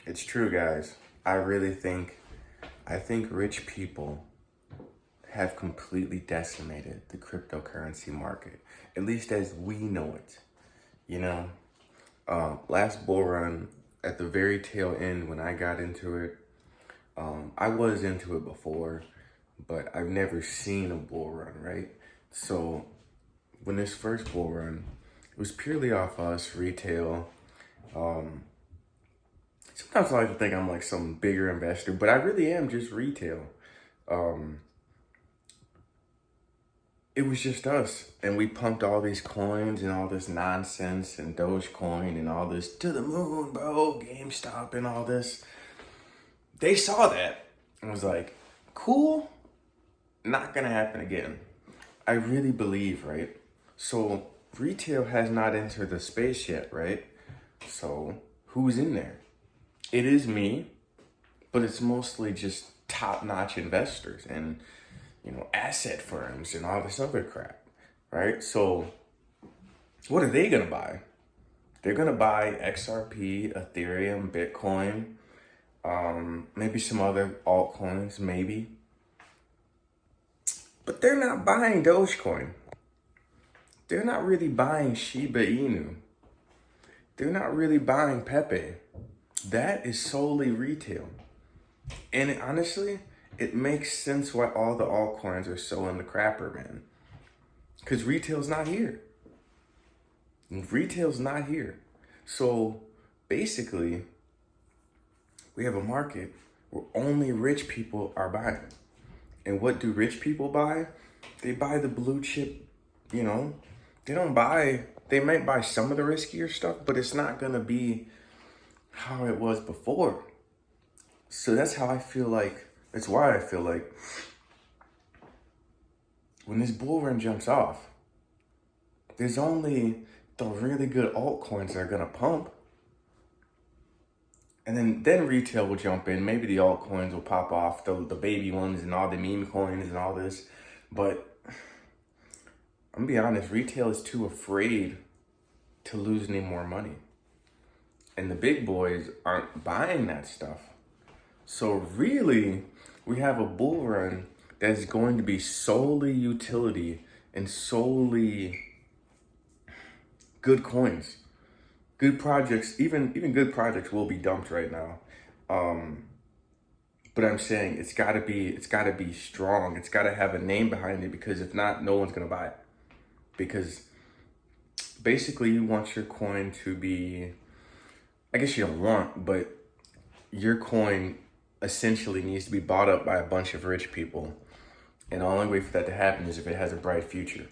It's true, guys. I really I think rich people have completely decimated the cryptocurrency market, at least as we know it. You know, last bull run, at the very tail end when I got into it, I was into it before, but I've never seen a bull run, right? So when this first bull run, it was purely off us, retail. Um, Sometimes I like to think I'm like some bigger investor, but I really am just retail. Um, it was just us, and we pumped all these coins and all this nonsense and Dogecoin and all this to the moon, bro, GameStop and all this. They saw that and was like, cool, not gonna happen again. I really believe, right? So retail has not entered the space yet, right? So who's in there? It is me, but it's mostly just top-notch investors and asset firms and all this other crap, right? So what are they gonna buy? They're gonna buy XRP, Ethereum, Bitcoin, maybe some other altcoins, maybe. But they're not buying Dogecoin. They're not really buying Shiba Inu. They're not really buying Pepe. That is solely retail. And honestly, it makes sense why all the altcoins are so in the crapper, man. Because retail's not here. Retail's not here. So basically, we have a market where only rich people are buying. And what do rich people buy? They buy the blue chip, you know. They might buy some of the riskier stuff, but it's not gonna be how it was before. So that's why I feel like when this bull run jumps off, there's only the really good altcoins that are gonna pump. And then retail will jump in. Maybe the altcoins will pop off, the baby ones and all the meme coins and all this. But I'm gonna be honest, retail is too afraid to lose any more money. And the big boys aren't buying that stuff. So really, we have a bull run that's going to be solely utility and solely good coins. Good projects, even good projects will be dumped right now. But I'm saying it's gotta be strong. It's gotta have a name behind it because if not, no one's gonna buy it. Because basically you want your coin to be, I guess you don't want, but your coin essentially needs to be bought up by a bunch of rich people. And the only way for that to happen is if it has a bright future.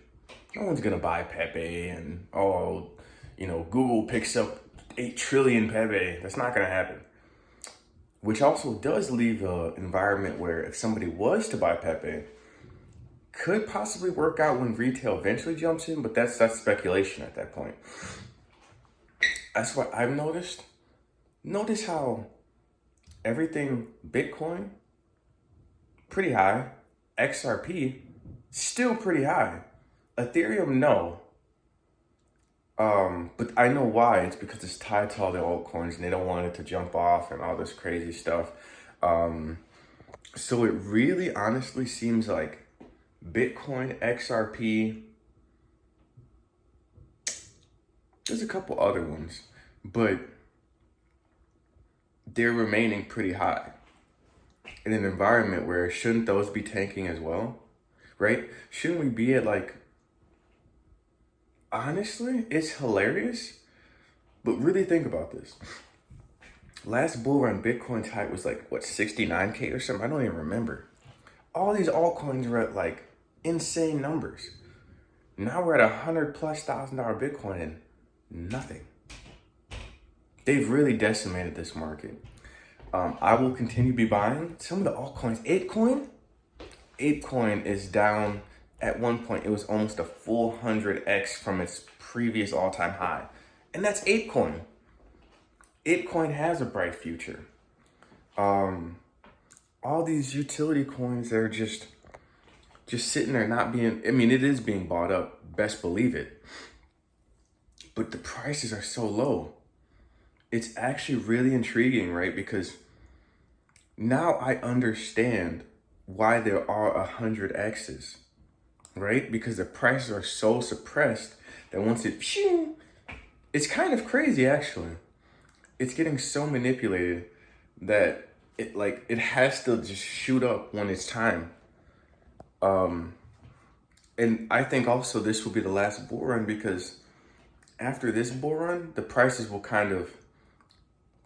No one's gonna buy Pepe and Google picks up 8 trillion Pepe. That's not gonna happen. Which also does leave an environment where if somebody was to buy Pepe, could possibly work out when retail eventually jumps in, but that's speculation at that point. That's what I've noticed. Notice how everything Bitcoin, pretty high. XRP, still pretty high. Ethereum, no. But I know why. It's because it's tied to all the altcoins and they don't want it to jump off and all this crazy stuff. So it really honestly seems like Bitcoin, XRP, there's a couple other ones, but they're remaining pretty high in an environment where shouldn't those be tanking as well, right? Shouldn't we be at like, honestly, it's hilarious, but really think about this. Last bull run, Bitcoin's height was like, what, 69K or something? I don't even remember. All these altcoins were at like insane numbers. Now we're at $100,000+ Bitcoin and nothing. They've really decimated this market. I will continue to be buying some of the altcoins. Apecoin is down. At one point, it was almost a full 100x from its previous all-time high. And that's Apecoin. Apecoin has a bright future. All these utility coins that are just sitting there not being, I mean, it is being bought up, best believe it. But the prices are so low. it's actually really intriguing, right? Because now I understand why there are 100Xs, right? Because the prices are so suppressed that once it's kind of crazy actually. It's getting so manipulated that it has to just shoot up when it's time. And I think also this will be the last bull run because after this bull run, the prices will kind of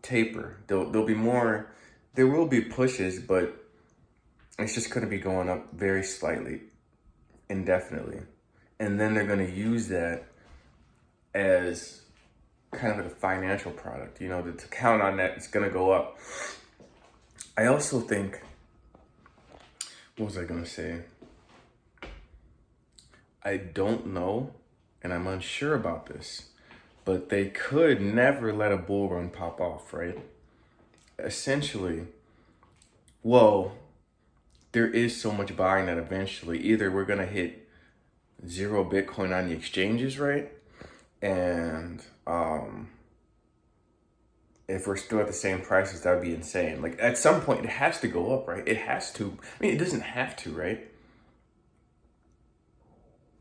taper. There'll be more, there will be pushes, but it's just going to be going up very slightly, indefinitely. And then they're going to use that as kind of a financial product, to count on that it's going to go up. I also think, what was I going to say? I don't know, and I'm unsure about this, but they could never let a bull run pop off, right? Essentially, well, there is so much buying that eventually either we're going to hit zero Bitcoin on the exchanges, right? And if we're still at the same prices, that would be insane. Like at some point, it has to go up, right? It has to. I mean, it doesn't have to, right?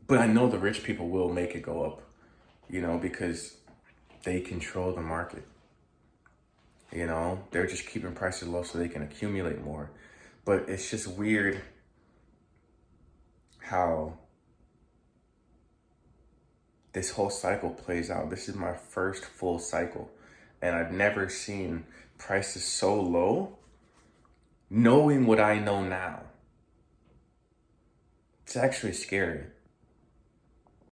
But I know the rich people will make it go up, because they control the market. They're just keeping prices low so they can accumulate more. But it's just weird how this whole cycle plays out. This is my first full cycle, and I've never seen prices so low, knowing what I know now. It's actually scary.